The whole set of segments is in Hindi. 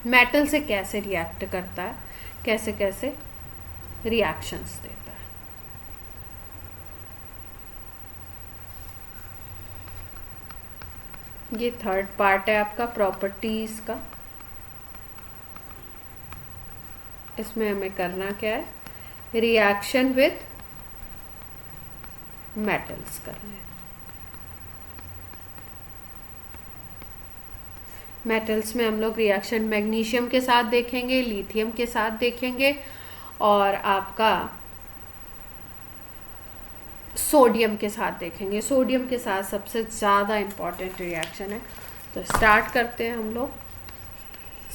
मेटल से कैसे रिएक्ट करता है, कैसे कैसे रिएक्शंस देता है। ये थर्ड पार्ट है आपका प्रॉपर्टीज का। इसमें हमें करना क्या है, रिएक्शन विथ मेटल्स करना है। मेटल्स में हम लोग रिएक्शन मैग्नीशियम के साथ देखेंगे, लिथियम के साथ देखेंगे, और आपका सोडियम के साथ देखेंगे। सोडियम के साथ सबसे ज़्यादा इम्पॉर्टेंट रिएक्शन है। तो स्टार्ट करते हैं हम लोग।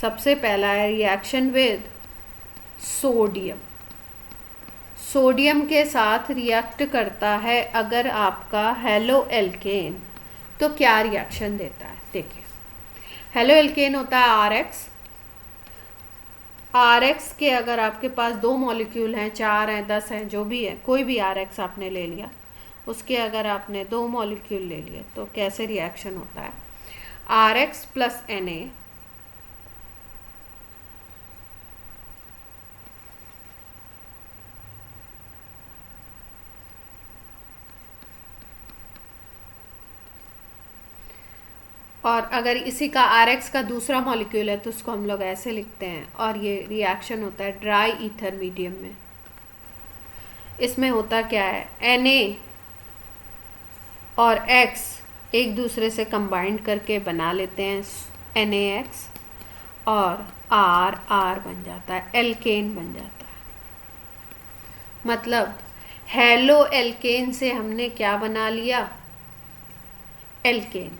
सबसे पहला है रिएक्शन विद सोडियम। सोडियम के साथ रिएक्ट करता है अगर आपका हेलो एल्केन, तो क्या रिएक्शन देता है देखिए। हेलो एल्केन होता है RX। RX के अगर आपके पास 2 मॉलिक्यूल हैं, 4 हैं, 10 हैं, जो भी है, कोई भी RX आपने ले लिया, उसके अगर आपने 2 मॉलिक्यूल ले लिए तो कैसे रिएक्शन होता है, RX प्लस Na और अगर इसी का RX का दूसरा मॉलिक्यूल है तो उसको हम लोग ऐसे लिखते हैं, और ये रिएक्शन होता है ड्राई ईथर मीडियम में। इसमें होता क्या है, Na और X एक दूसरे से कंबाइंड करके बना लेते हैं NaX, और R बन जाता है, एल्केन बन जाता है। मतलब हेलो एल्केन से हमने क्या बना लिया, एल्केन।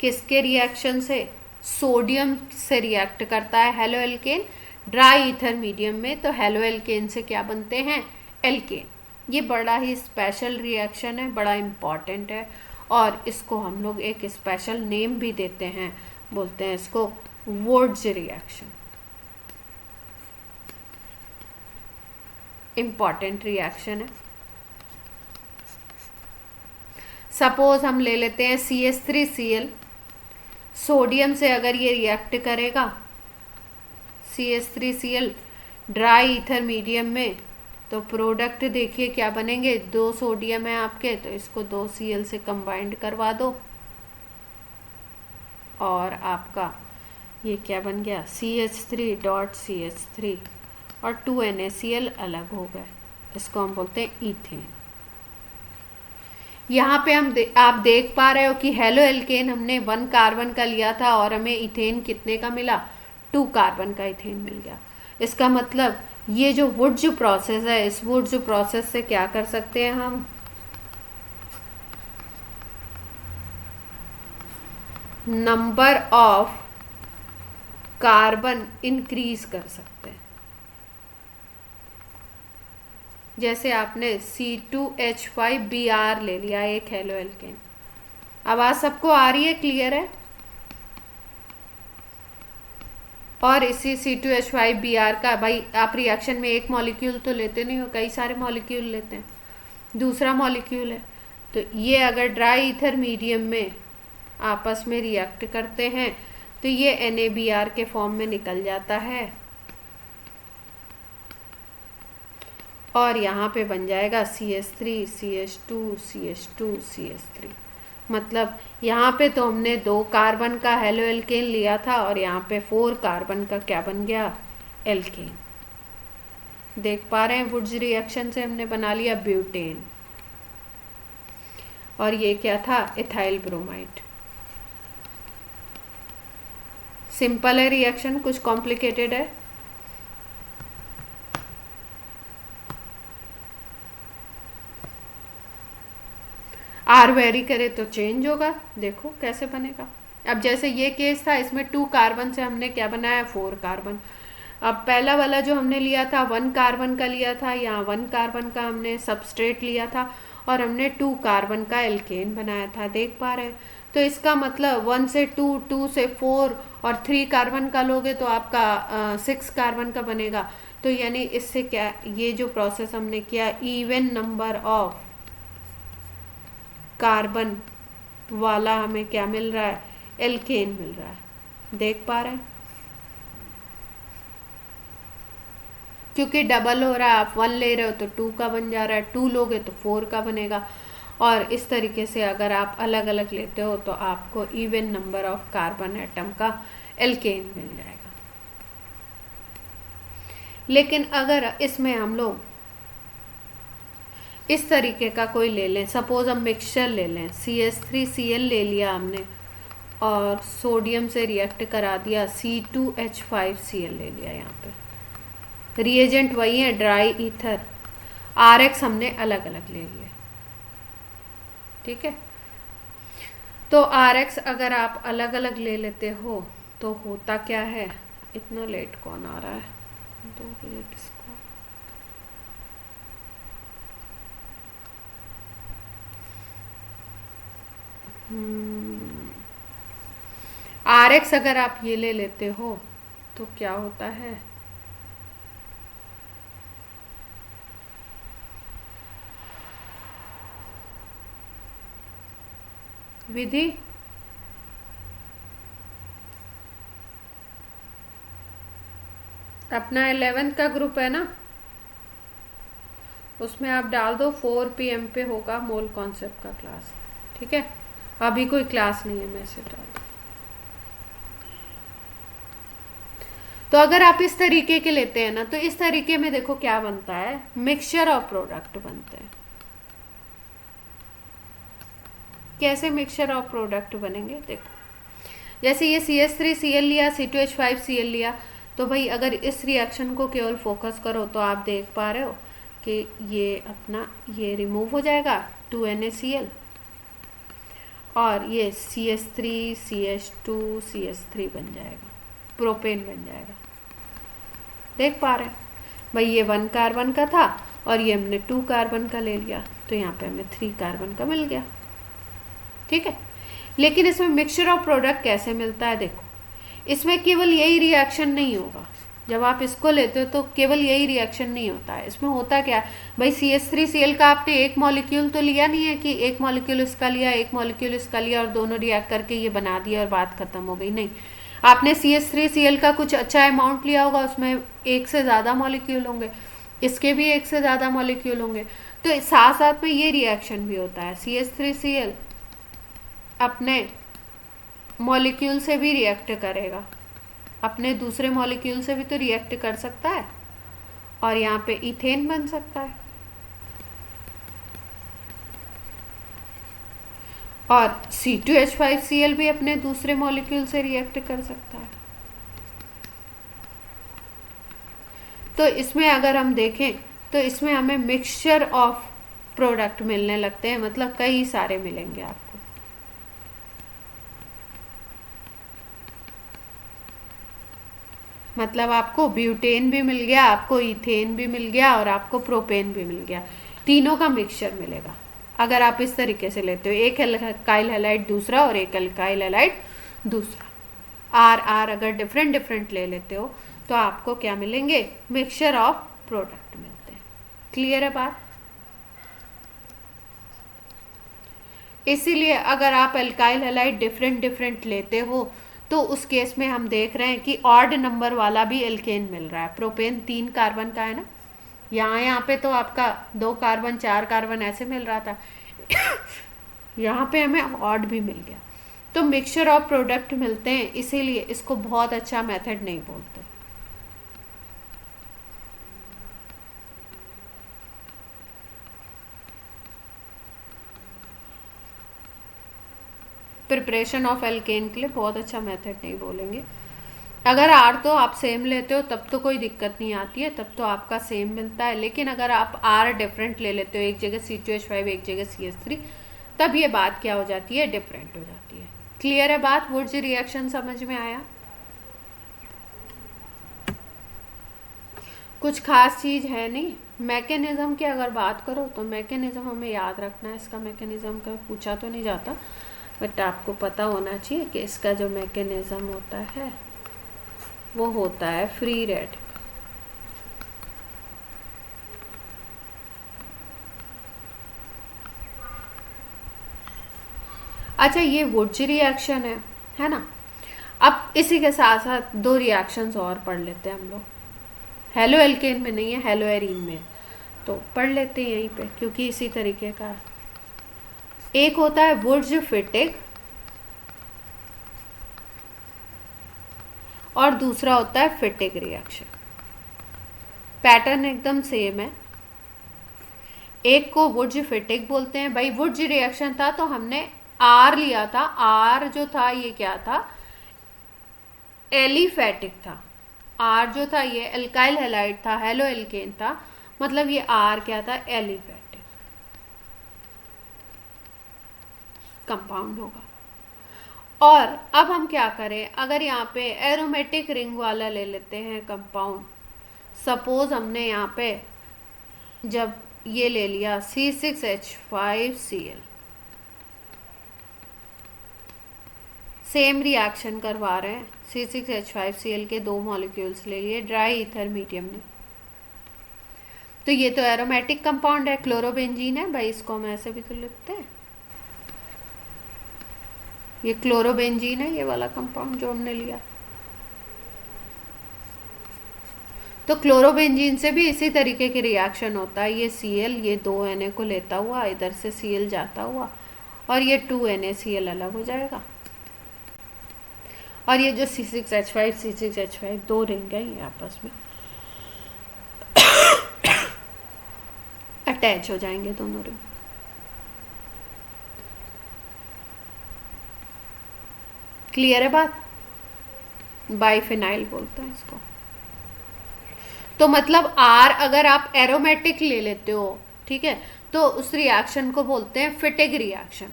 किसके रिएक्शन से, सोडियम से रिएक्ट करता है halo alkane dry ether medium में, तो हेलो एल्केन से क्या बनते हैं, एल्केन। ये बड़ा ही स्पेशल रिएक्शन है, बड़ा इम्पॉर्टेंट है, और इसको हम लोग एक स्पेशल नेम भी देते हैं, बोलते हैं इसको वुड्स रिएक्शन। इम्पॉर्टेंट रिएक्शन है। सपोज हम ले लेते हैं CH3Cl। सोडियम से अगर ये रिएक्ट करेगा CH3Cl ड्राई ईथर मीडियम में, तो प्रोडक्ट देखिए क्या बनेंगे, 2 सोडियम है आपके, तो इसको 2 Cl से कंबाइंड करवा दो, और आपका ये क्या बन गया, CH3.CH3 और 2 NaCl अलग हो गए। इसको हम बोलते हैं ईथेन। यहाँ पे आप देख पा रहे हो कि हेलो एल्केन हमने 1 कार्बन का लिया था और हमें इथेन कितने का मिला, 2 कार्बन का इथेन मिल गया। इसका मतलब ये जो वुड्स प्रोसेस है, इस वुड्स प्रोसेस से क्या कर सकते हैं हम, नंबर ऑफ कार्बन इंक्रीज कर सकते हैं। जैसे आपने C2H5Br ले लिया, एक हेलो एल्केन। आवाज सबको आ रही है, क्लियर है? और इसी C2H5Br का, भाई आप रिएक्शन में एक मॉलिक्यूल तो लेते नहीं हो, कई सारे मॉलिक्यूल लेते हैं, दूसरा मॉलिक्यूल है, तो ये अगर ड्राई ईथर मीडियम में आपस में रिएक्ट करते हैं तो ये NaBr के फॉर्म में निकल जाता है, और यहाँ पे बन जाएगा CH3 CH2 CH2 CH3। मतलब यहाँ पे तो हमने 2 कार्बन का हेलो एल्केन लिया था, और यहाँ पे 4 कार्बन का क्या बन गया, एल्केन। देख पा रहे हैं, वुड्स रिएक्शन से हमने बना लिया ब्यूटेन, और ये क्या था, इथाइल ब्रोमाइड। सिंपल है रिएक्शन, कुछ कॉम्प्लिकेटेड है? R वेरी करे तो चेंज होगा, देखो कैसे बनेगा। अब जैसे ये केस था, इसमें 2 कार्बन से हमने क्या बनाया, 4 कार्बन। अब पहला वाला जो हमने लिया था 1 कार्बन का लिया था, यहाँ 1 कार्बन का हमने सबस्ट्रेट लिया था, और हमने 2 कार्बन का एल्केन बनाया था, देख पा रहे हैं। तो इसका मतलब 1 से 2, 2 से 4 और 3 कार्बन का लोगे तो आपका 6 कार्बन का बनेगा। तो यानी इससे क्या, ये जो प्रोसेस हमने किया, इवन नंबर ऑफ कार्बन वाला हमें क्या मिल रहा है, एल्केन मिल रहा है, देख पा रहे हैं। क्योंकि डबल हो रहा है, आप 1 ले रहे हो तो 2 का बन जा रहा है, 2 लोगे तो 4 का बनेगा। और इस तरीके से अगर आप अलग अलग लेते हो तो आपको even number of carbon atom का एल्केन मिल जाएगा। लेकिन अगर इसमें हम लोग इस तरीके का कोई ले लें, सपोज हम मिक्सचर ले लें, CH3Cl ले लिया हमने और सोडियम से रिएक्ट करा दिया, C2H5Cl ले लिया, यहाँ पे रिएजेंट वही है, ड्राई ईथर, RX हमने अलग अलग ले लिए, ठीक है। तो RX अगर आप अलग अलग ले लेते हो तो होता क्या है, इतना लेट कौन आ रहा है, 2 बजे डिस्को, RX अगर आप ये ले लेते हो तो क्या होता है, विधि अपना 11th का ग्रुप है ना, उसमें आप डाल दो 4 PM पे होगा मोल कॉन्सेप्ट का क्लास, ठीक है। अभी कोई क्लास नहीं है, मैसेज डाल दो। तो अगर आप इस तरीके के लेते हैं ना, तो इस तरीके में देखो क्या बनता है, मिक्सचर ऑफ प्रोडक्ट बनते हैं। कैसे मिक्सचर ऑफ प्रोडक्ट बनेंगे, देखो जैसे ये CH3Cl लिया, C2H5Cl लिया, तो भाई अगर इस रिएक्शन को केवल फोकस करो तो आप देख पा रहे हो कि ये अपना ये रिमूव हो जाएगा 2NaCl, और ये CH3CH2CH3 बन जाएगा, प्रोपेन बन जाएगा। देख पा रहे हैं भाई, ये 1 कार्बन का था और ये हमने 2 कार्बन का ले लिया, तो यहाँ पे हमें 3 कार्बन का मिल गया, ठीक है। लेकिन इसमें मिक्सचर ऑफ प्रोडक्ट कैसे मिलता है, देखो इसमें केवल यही रिएक्शन नहीं होगा, जब आप इसको लेते हो तो केवल यही रिएक्शन नहीं होता है। इसमें होता क्या है भाई, CH3Cl का आपने एक मॉलिक्यूल तो लिया नहीं है कि एक मॉलिक्यूल इसका लिया, एक मॉलिक्यूल इसका लिया और दोनों रिएक्ट करके ये बना दिया और बात खत्म हो गई, नहीं। आपने CH3Cl का कुछ अच्छा अमाउंट लिया होगा, उसमें एक से ज़्यादा मॉलिक्यूल होंगे, इसके भी एक से ज़्यादा मॉलिक्यूल होंगे, तो साथ साथ में ये रिएक्शन भी होता है। CH3Cl अपने मॉलिक्यूल से भी रिएक्ट करेगा, अपने दूसरे मॉलिक्यूल से भी तो रिएक्ट कर सकता है, और यहाँ पे इथेन बन सकता है, और C2H5Cl भी अपने दूसरे मॉलिक्यूल से रिएक्ट कर सकता है। तो इसमें अगर हम देखें तो इसमें हमें मिक्सचर ऑफ प्रोडक्ट मिलने लगते हैं, मतलब कई सारे मिलेंगे आपको। मतलब आपको ब्यूटेन भी मिल गया, आपको इथेन भी मिल गया और आपको प्रोपेन भी मिल गया, तीनों का मिक्सचर मिलेगा अगर आप इस तरीके से लेते हो, एक एल्काइल हैलाइड दूसरा और एक एल्काइल हैलाइड दूसरा, आर आर अगर डिफरेंट डिफरेंट ले लेते हो तो आपको क्या मिलेंगे, मिक्सचर ऑफ प्रोडक्ट मिलते हैं। क्लियर है बात। इसीलिए अगर आप एल्काइल हैलाइड डिफरेंट डिफरेंट लेते हो तो उस केस में हम देख रहे हैं कि ऑड नंबर वाला भी एल्केन मिल रहा है। प्रोपेन 3 कार्बन का है ना, यहाँ पे तो आपका 2 कार्बन 4 कार्बन ऐसे मिल रहा था यहाँ पे हमें ऑड भी मिल गया। तो मिक्सचर ऑफ प्रोडक्ट मिलते हैं, इसीलिए इसको बहुत अच्छा मेथड नहीं बोलते। प्रिपरेशन ऑफ एल्केन के लिए बहुत अच्छा मेथड नहीं बोलेंगे। अगर आर तो आप सेम लेते हो तब तो कोई दिक्कत नहीं आती है, तब तो आपका सेम मिलता है। लेकिन अगर आप आर डिफरेंट ले लेते हो, एक जगह C2H5 एक जगह CH3, तब ये बात क्या हो जाती है, डिफरेंट हो जाती है। क्लियर है बात। वुड्स रिएक्शन समझ में आया। कुछ खास चीज़ है नहीं। मैकेनिज्म की अगर बात करो तो मैकेनिज्म हमें याद रखना है। इसका मैकेनिज्म का पूछा तो नहीं जाता, बट आपको पता होना चाहिए कि इसका जो मैकेनिज्म होता है वो होता है फ्री रेडिकल। अच्छा, ये वुड्स रिएक्शन है ना। अब इसी के साथ साथ 2 रिएक्शंस और पढ़ लेते हैं हम लोग, हेलो एल्केन में नहीं है, हेलो एरीन में। तो पढ़ लेते हैं यहीं पे, क्योंकि इसी तरीके का एक होता है वुड्ज फिटिक और दूसरा होता है फिटिक रिएक्शन। पैटर्न एकदम सेम है। एक को वुड्ज फिटिक बोलते हैं। भाई वुड्ज रिएक्शन था तो हमने आर लिया था, आर जो था ये क्या था, एलिफेटिक था। आर जो था ये एल्काइल हैलाइड था, हेलो एल्केन था, मतलब ये आर क्या था, एलिफेटिक कंपाउंड होगा। और अब हम क्या करें, अगर यहाँ पे एरोमेटिक रिंग वाला ले लेते हैं कंपाउंड, सपोज हमने यहाँ पे जब ये ले लिया C6H5Cl, सेम रिएक्शन करवा रहे हैं, C6H5Cl के 2 मॉलिक्यूल्स ले लिए ड्राई ईथर मीडियम में, तो ये तो एरोमेटिक कंपाउंड है, क्लोरोबेंजीन है। भाई इसको हम ऐसे भी तो लिखते हैं, ये क्लोरोबेंजीन है, ये वाला कंपाउंड जो हमने लिया। तो क्लोरोबेंजीन से भी इसी तरीके की रिएक्शन होता है। ये Cl ये 2Na को लेता हुआ इधर से Cl जाता हुआ, और ये 2NaCl अलग हो जाएगा, और ये जो C6H5 दो रिंग है ये आपस में अटैच हो जाएंगे दोनों रिंग। क्लियर है बात? बाइफिनाइल बोलते हैं इसको। तो मतलब आर अगर आप एरोमेटिक ले लेते हो, ठीक है, तो उस रिएक्शन को बोलते हैं फिटिक रिएक्शन।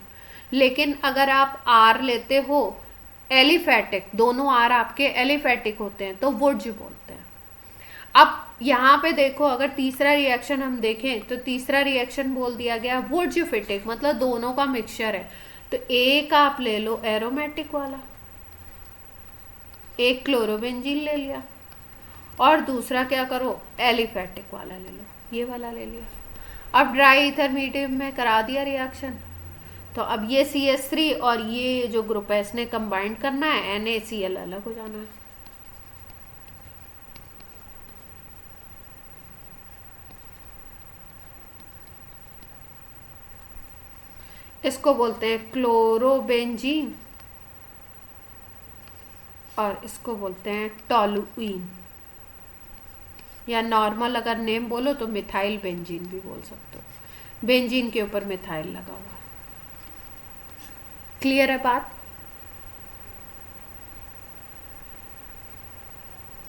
लेकिन अगर आप आर लेते हो एलिफेटिक, दोनों आर आपके एलिफेटिक होते हैं, तो वुड्ज बोलते हैं। अब यहाँ पे देखो, अगर तीसरा रिएक्शन हम देखें तो तीसरा रिएक्शन बोल दिया गया वुड्ज फिटिक, मतलब दोनों का मिक्सचर है। तो एक आप ले लो एरोमेटिक वाला, एक क्लोरोबेंजीन ले लिया, और दूसरा क्या करो, एलिफेटिक वाला ले लो, ये वाला ले लिया। अब ड्राई ईथर मीडियम में करा दिया रिएक्शन, तो अब ये CH3 और ये जो ग्रुप है इसने कंबाइंड करना है, NaCl अलग हो जाना है। इसको बोलते हैं क्लोरोबेंजीन और इसको बोलते हैं टोलुइन, या नॉर्मल अगर नेम बोलो तो मिथाइल बेंजीन भी बोल सकते हो, बेंजीन के ऊपर मिथाइल लगा हुआ। क्लियर है बात?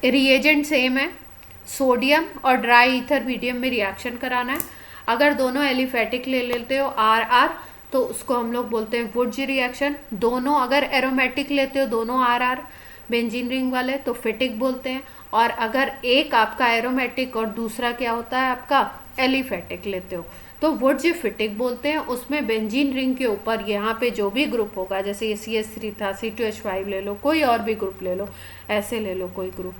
रिएजेंट सेम है, सोडियम और ड्राई ईथर मीडियम में रिएक्शन कराना है। अगर दोनों एलिफेटिक ले लेते हो आर आर, तो उसको हम लोग बोलते हैं वुड्ज रिएक्शन। दोनों अगर एरोमेटिक लेते हो, दोनों आर आर बेंजीन रिंग वाले, तो फिटिक बोलते हैं। और अगर एक आपका एरोमेटिक और दूसरा क्या होता है आपका एलिफेटिक लेते हो, तो वुड्ज फिटिक बोलते हैं। उसमें बेंजीन रिंग के ऊपर यहाँ पे जो भी ग्रुप होगा, जैसे ये CH3 था, C2H5 ले लो, कोई और भी ग्रुप ले लो, ऐसे ले लो कोई ग्रुप,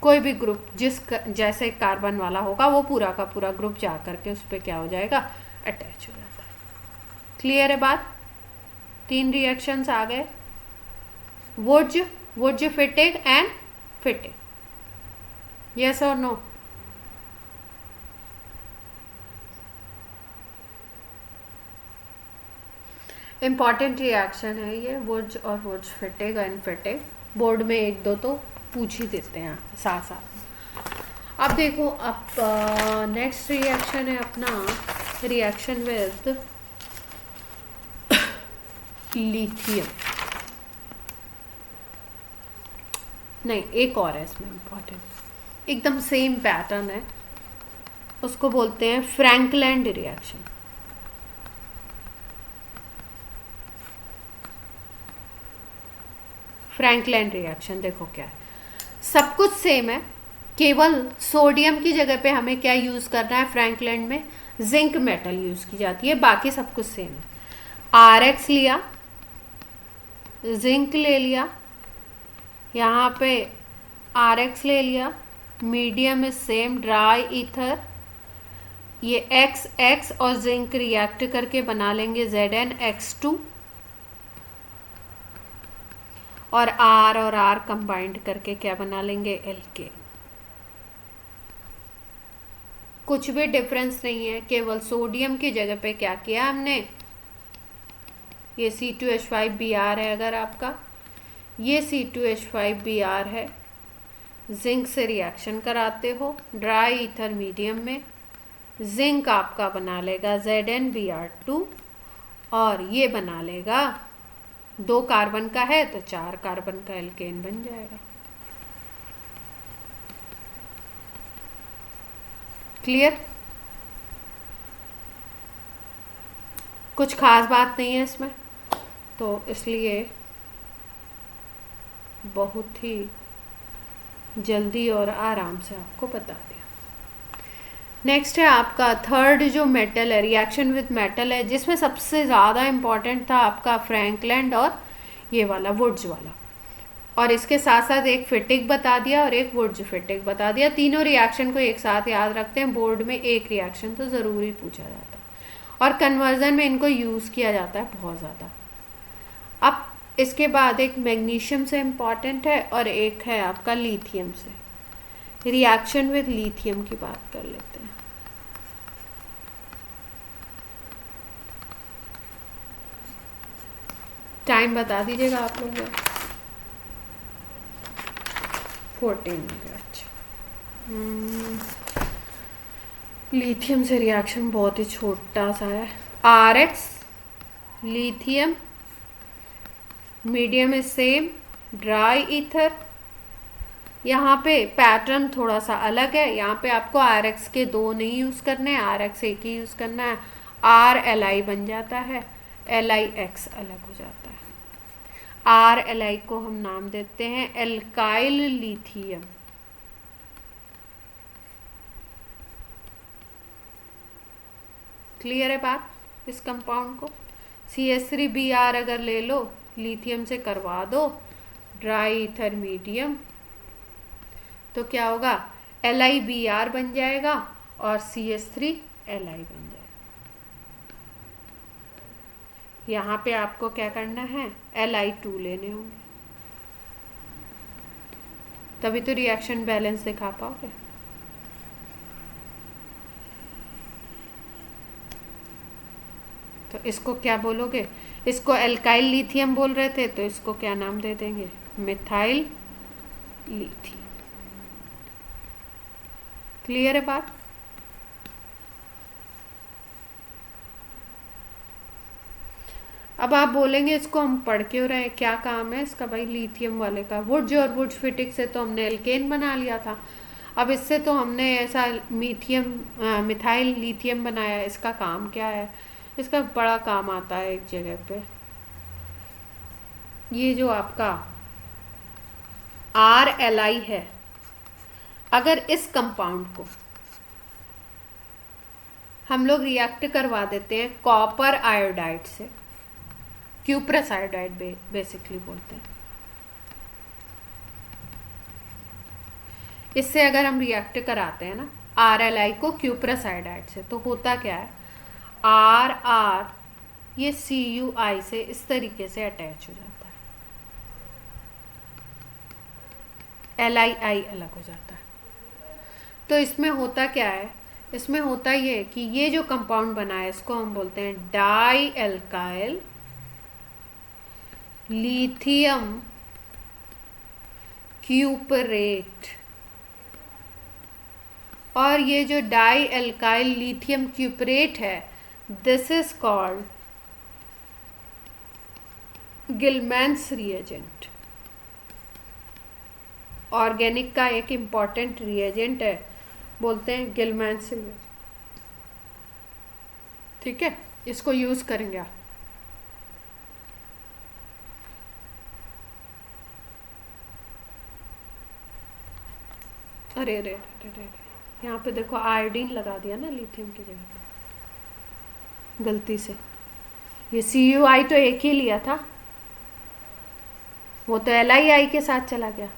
कोई भी ग्रुप जिस जैसे कार्बन वाला होगा, वो पूरा का पूरा ग्रुप जा करके उस पर क्या हो जाएगा, अटैच हो जाता है। क्लियर है बात? 3 रिएक्शंस आ गए, वुड्ज फिटिक एंड फिटिक। यस और नो? इम्पॉर्टेंट रिएक्शन है ये, वुड्ज और वुड्ज फिटिक एंड फिटिक। बोर्ड में 1-2 तो पूछ ही देते हैं साथ साथ। अब देखो, अब नेक्स्ट रिएक्शन है अपना रिएक्शन विद लिथियम। नहीं, एक और है इसमें इम्पॉर्टेंट, एकदम सेम पैटर्न है, उसको बोलते हैं फ्रैंकलैंड रिएक्शन। फ्रैंकलैंड रिएक्शन देखो क्या है, सब कुछ सेम है, केवल सोडियम की जगह पे हमें क्या यूज़ करना है फ्रैंकलैंड में, जिंक मेटल यूज़ की जाती है, बाकी सब कुछ सेम है। RX लिया, जिंक ले लिया, यहाँ पे RX ले लिया, medium is same dry ether, ये XX और जिंक रिएक्ट करके बना लेंगे ZnX2, और आर कंबाइंड करके क्या बना लेंगे, एल्केन। कुछ भी डिफरेंस नहीं है, केवल सोडियम की जगह पे क्या किया हमने, ये C2H5Br है, अगर आपका ये C2H5Br है, जिंक से रिएक्शन कराते हो ड्राई ईथर मीडियम में, जिंक आपका बना लेगा ZnBr2 और ये बना लेगा, 2 कार्बन का है तो 4 कार्बन का एल्केन बन जाएगा। क्लियर? कुछ खास बात नहीं है इसमें, तो इसलिए बहुत ही जल्दी और आराम से आपको बता दिया। नेक्स्ट है आपका थर्ड जो मेटल है, रिएक्शन विद मेटल है, जिसमें सबसे ज़्यादा इम्पॉर्टेंट था आपका फ्रैंकलैंड और ये वाला वुड्स वाला, और इसके साथ साथ एक फिटिक बता दिया और एक वुड्स फिटिक बता दिया। तीनों रिएक्शन को एक साथ याद रखते हैं, बोर्ड में एक रिएक्शन तो ज़रूरी पूछा जाता है और कन्वर्जन में इनको यूज़ किया जाता है बहुत ज़्यादा। अब इसके बाद एक मैग्नीशियम से इम्पॉर्टेंट है और एक है आपका लिथियम से। रिएक्शन विद लिथियम की बात कर लेते हैं। टाइम बता दीजिएगा आप लोग। 14 मिनट। अच्छा, लिथियम से रिएक्शन बहुत ही छोटा सा है। RX lithium, medium is same, dry ether. यहाँ पे पैटर्न थोड़ा सा अलग है, यहाँ पे आपको RX के 2 नहीं यूज़ करने हैं, RX एक ही यूज़ करना है। RLi बन जाता है, LiX अलग हो जाता है। RLi को हम नाम देते हैं एल्काइल लिथियम। क्लियर है बात इस कंपाउंड को? CH3Br अगर ले लो, लिथियम से करवा दो ड्राई ईथर मीडियम, तो क्या होगा, LiBr बन जाएगा और CH3Li बन जाएगा। यहाँ पे आपको क्या करना है, Li2 लेने होंगे, तभी तो रिएक्शन बैलेंस दिखा पाओगे। तो इसको क्या बोलोगे, इसको एल्काइल लिथियम बोल रहे थे, तो इसको क्या नाम दे देंगे, मिथाइल लिथियम। क्लियर है बात? अब आप बोलेंगे इसको हम पढ़ क्यों रहे हैं, क्या काम है इसका भाई लिथियम वाले का। वुड्स और वुड्स फिटिक से तो हमने एल्केन बना लिया था, अब इससे तो हमने ऐसा मिथाइल लिथियम बनाया, इसका काम क्या है? इसका बड़ा काम आता है एक जगह पे, ये जो आपका RLi है, अगर इस कंपाउंड को हम लोग रिएक्ट करवा देते हैं कॉपर आयोडाइड से, क्यूप्रस आयोडाइड बेसिकली बोलते हैं, इससे अगर हम रिएक्ट कराते हैं ना RLi को क्यूप्रस आयोडाइड से, तो होता क्या है, RR ये CuI से इस तरीके से अटैच हो जाता है, LiI अलग हो जाता है। तो इसमें होता क्या है, इसमें होता ये कि ये जो कंपाउंड बना है इसको हम बोलते हैं डाई एल्काइल लिथियम क्यूपरेट, और ये जो डाई एल्काइल लिथियम क्यूपरेट है, this is called Gilman's reagent. Organic का एक इम्पॉर्टेंट रिएजेंट है, बोलते हैं गिलमैन्स रिएजेंट। ठीक है, इसको यूज करेंगे आप। अरे अरे अरे अरे, यहाँ पे देखो आयोडीन लगा दिया ना लिथियम की जगह पे गलती से। ये CuI तो एक ही लिया था, वो तो LiI के साथ चला गया।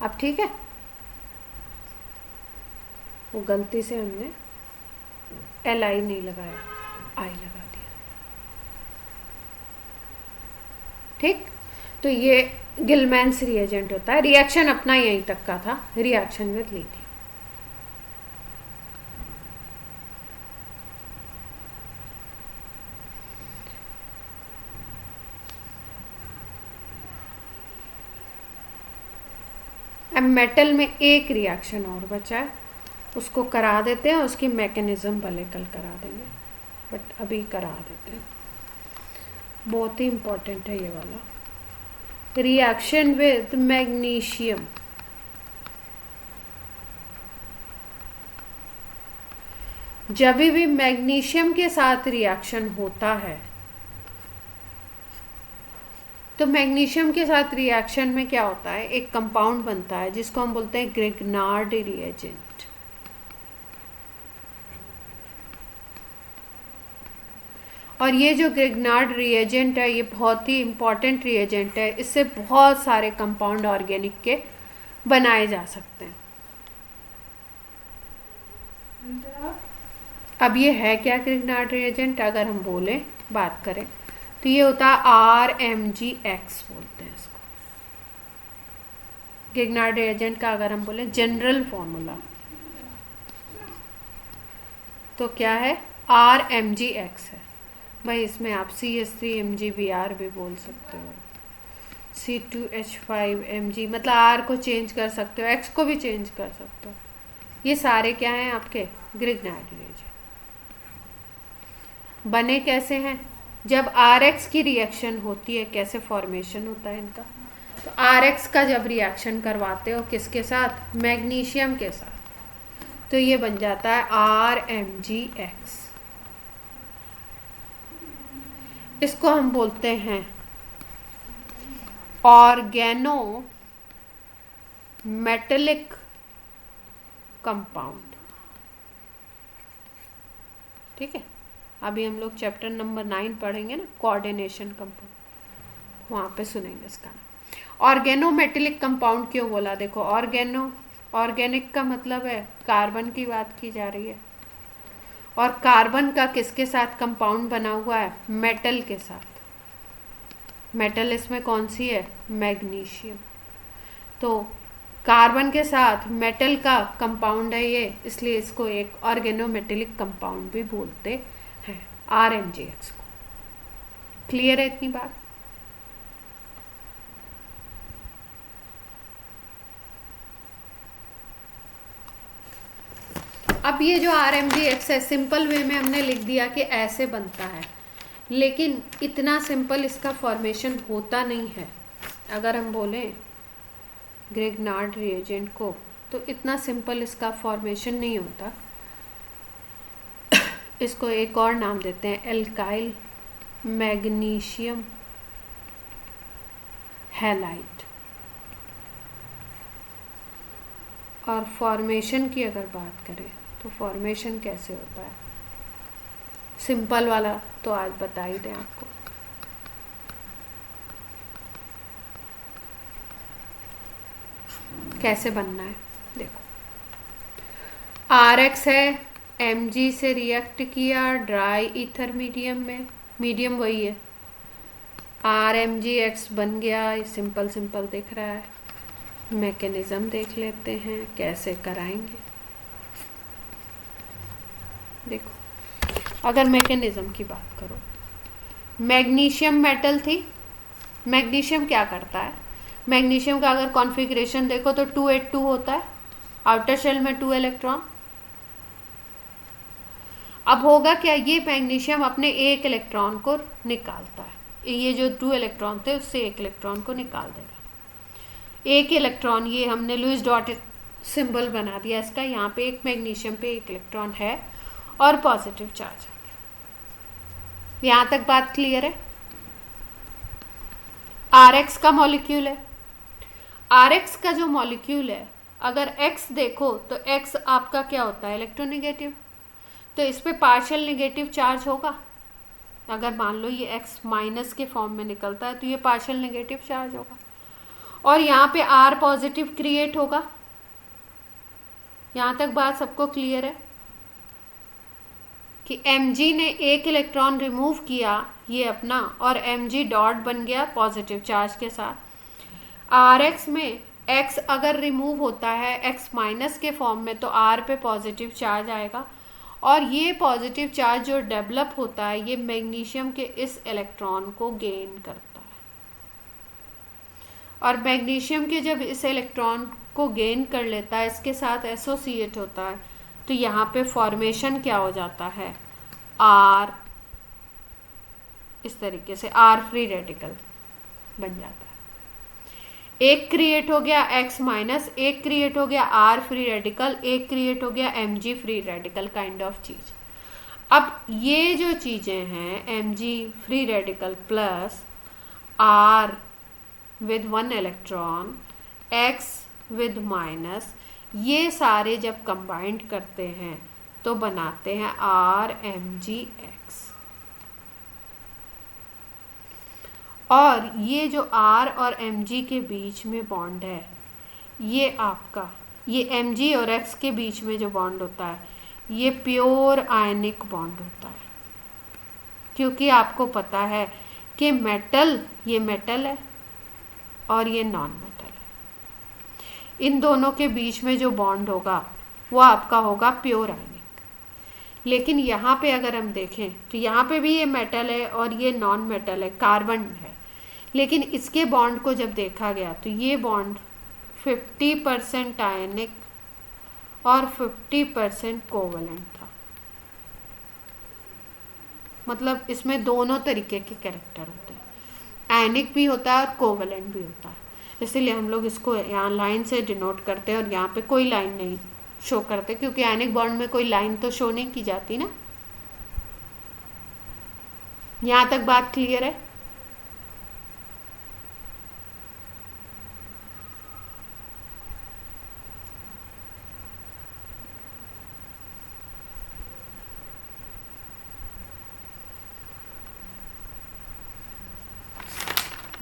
अब ठीक है, वो गलती से हमने Li नहीं लगाया, I लगा दिया। ठीक, तो ये गिलमैन्स रिएजेंट होता है। रिएक्शन अपना यहीं तक का था, रिएक्शन विद लिथियम। अब मेटल में एक रिएक्शन और बचा है, उसको करा देते हैं। उसकी मैकेनिज्म भले कल करा देंगे, बट अभी करा देते हैं। बहुत ही इम्पोर्टेंट है ये वाला। Reaction with magnesium. जब भी मैग्नीशियम के साथ रिएक्शन होता है, तो मैग्नीशियम के साथ रिएक्शन में क्या होता है, एक कंपाउंड बनता है जिसको हम बोलते हैं ग्रिग्नार्ड रिएजेंट। और ये जो ग्रिग्नार्ड रिएजेंट है, ये बहुत ही इंपॉर्टेंट रिएजेंट है। इससे बहुत सारे कंपाउंड ऑर्गेनिक के बनाए जा सकते हैं। अब ये है क्या ग्रिग्नार्ड रिएजेंट? अगर हम बोले बात करें तो ये होता है RMgX बोलते हैं इसको। ग्रिग्नार्ड रिएजेंट का अगर हम बोले जनरल फॉर्मूला तो क्या है, RMgX है भाई। इसमें आप CH3MgBr भी बोल सकते हो, C2H5Mg, मतलब R को चेंज कर सकते हो, X को भी चेंज कर सकते हो। ये सारे क्या हैं आपके ग्रिग्नार्ड रिएजेंट। बने कैसे हैं? जब RX की रिएक्शन होती है, कैसे फॉर्मेशन होता है इनका, तो RX का जब रिएक्शन करवाते हो किसके साथ, मैग्नीशियम के साथ, तो ये बन जाता है RMgX। इसको हम बोलते हैं ऑर्गेनो मेटेलिक कंपाउंड। ठीक है, अभी हम लोग चैप्टर नंबर 9 पढ़ेंगे ना, कोऑर्डिनेशन कंपाउंड, वहाँ पे सुनेंगे इसका नाम। ऑर्गेनो मेटेलिक कंपाउंड क्यों बोला? देखो, ऑर्गेनो, ऑर्गेनिक का मतलब है कार्बन की बात की जा रही है, और कार्बन का किसके साथ कंपाउंड बना हुआ है, मेटल के साथ। मेटल इसमें कौन सी है, मैग्नीशियम। तो कार्बन के साथ मेटल का कंपाउंड है ये, इसलिए इसको एक ऑर्गेनोमेटेलिक कंपाउंड भी बोलते हैं, RMgX को। क्लियर है इतनी बात? अब ये जो RMgX है, सिंपल वे में हमने लिख दिया कि ऐसे बनता है, लेकिन इतना सिंपल इसका फॉर्मेशन होता नहीं है। अगर हम बोलें ग्रिग्नार्ड रिएजेंट को, तो इतना सिंपल इसका फॉर्मेशन नहीं होता। इसको एक और नाम देते हैं, एल्काइल मैग्नीशियम हैलाइड। और फॉर्मेशन की अगर बात करें तो फॉर्मेशन कैसे होता है, सिंपल वाला तो आज बता ही दें आपको। कैसे बनना है देखो, RX है, Mg से रिएक्ट किया ड्राई ईथर मीडियम में, मीडियम वही है, RMgX बन गया। ये सिंपल सिंपल दिख रहा है। मैकेनिज्म देख लेते हैं कैसे कराएंगे। देखो, अगर मैकेनिज्म की बात करो, मैग्नीशियम मेटल थी। मैग्नीशियम क्या करता है, मैग्नीशियम का अगर कॉन्फ़िगरेशन देखो तो 282 होता है, आउटर शेल में 2 इलेक्ट्रॉन। अब होगा क्या, ये मैग्नीशियम अपने एक इलेक्ट्रॉन को निकालता है, ये जो 2 इलेक्ट्रॉन थे उससे एक इलेक्ट्रॉन को निकाल देगा। एक इलेक्ट्रॉन, ये हमने लुईस डॉट सिंबल बना दिया इसका, यहाँ पे एक मैग्नीशियम पे एक इलेक्ट्रॉन है और पॉजिटिव चार्ज आ गया। यहाँ तक बात क्लियर है? RX का मॉलिक्यूल है, RX का जो मॉलिक्यूल है, अगर X देखो तो X आपका क्या होता है, इलेक्ट्रोनेगेटिव। तो इस पे पार्शियल नेगेटिव चार्ज होगा। अगर मान लो ये X माइनस के फॉर्म में निकलता है तो ये पार्शियल नेगेटिव चार्ज होगा, और यहाँ पे R पॉजिटिव क्रिएट होगा। यहाँ तक बात सबको क्लियर है कि Mg ने एक इलेक्ट्रॉन रिमूव किया, ये अपना, और mg डॉट बन गया पॉजिटिव चार्ज के साथ। rx में x अगर रिमूव होता है x माइनस के फॉर्म में तो r पे पॉजिटिव चार्ज आएगा, और ये पॉजिटिव चार्ज जो डेवलप होता है ये मैग्नीशियम के इस इलेक्ट्रॉन को गेन करता है, और मैग्नीशियम के जब इस इलेक्ट्रॉन को गेन कर लेता है, इसके साथ एसोसिएट होता है, तो यहाँ पे फॉर्मेशन क्या हो जाता है, R, इस तरीके से R फ्री रेडिकल बन जाता है। एक क्रिएट हो गया X माइनस, एक क्रिएट हो गया R फ्री रेडिकल, एक क्रिएट हो गया Mg free radical kind of चीज। अब ये जो चीजें हैं Mg free radical plus R with 1 electron, X with minus, ये सारे जब कंबाइंड करते हैं तो बनाते हैं RMgX। और ये जो R और Mg के बीच में बॉन्ड है, ये आपका, ये Mg और X के बीच में जो बॉन्ड होता है ये प्योर आयनिक बॉन्ड होता है, क्योंकि आपको पता है कि मेटल, ये मेटल है और ये नॉन मेटल है, इन दोनों के बीच में जो बॉन्ड होगा वो आपका होगा प्योर आयनिक। लेकिन यहाँ पे अगर हम देखें तो यहाँ पे भी ये मेटल है और ये नॉन मेटल है, कार्बन है, लेकिन इसके बॉन्ड को जब देखा गया तो ये बॉन्ड 50% आयनिक और 50% कोवलेंट था। मतलब इसमें दोनों तरीके के कैरेक्टर होते हैं, आयनिक भी होता है और कोवलेंट भी होता है, इसीलिए हम लोग इसको यहाँ लाइन से डिनोट करते हैं और यहाँ पे कोई लाइन नहीं शो करते, क्योंकि आयनिक बॉन्ड में कोई लाइन तो शो नहीं की जाती ना। यहाँ तक बात क्लियर है?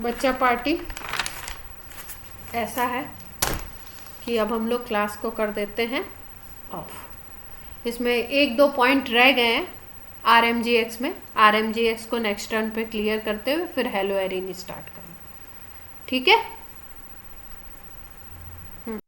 बच्चा पार्टी ऐसा है कि अब हम लोग क्लास को कर देते हैं ऑफ। इसमें 1-2 पॉइंट रह गए हैं RMgX में, RMgX को नेक्स्ट टर्न पे क्लियर करते हुए फिर हेलो एरिन स्टार्ट करें, ठीक है?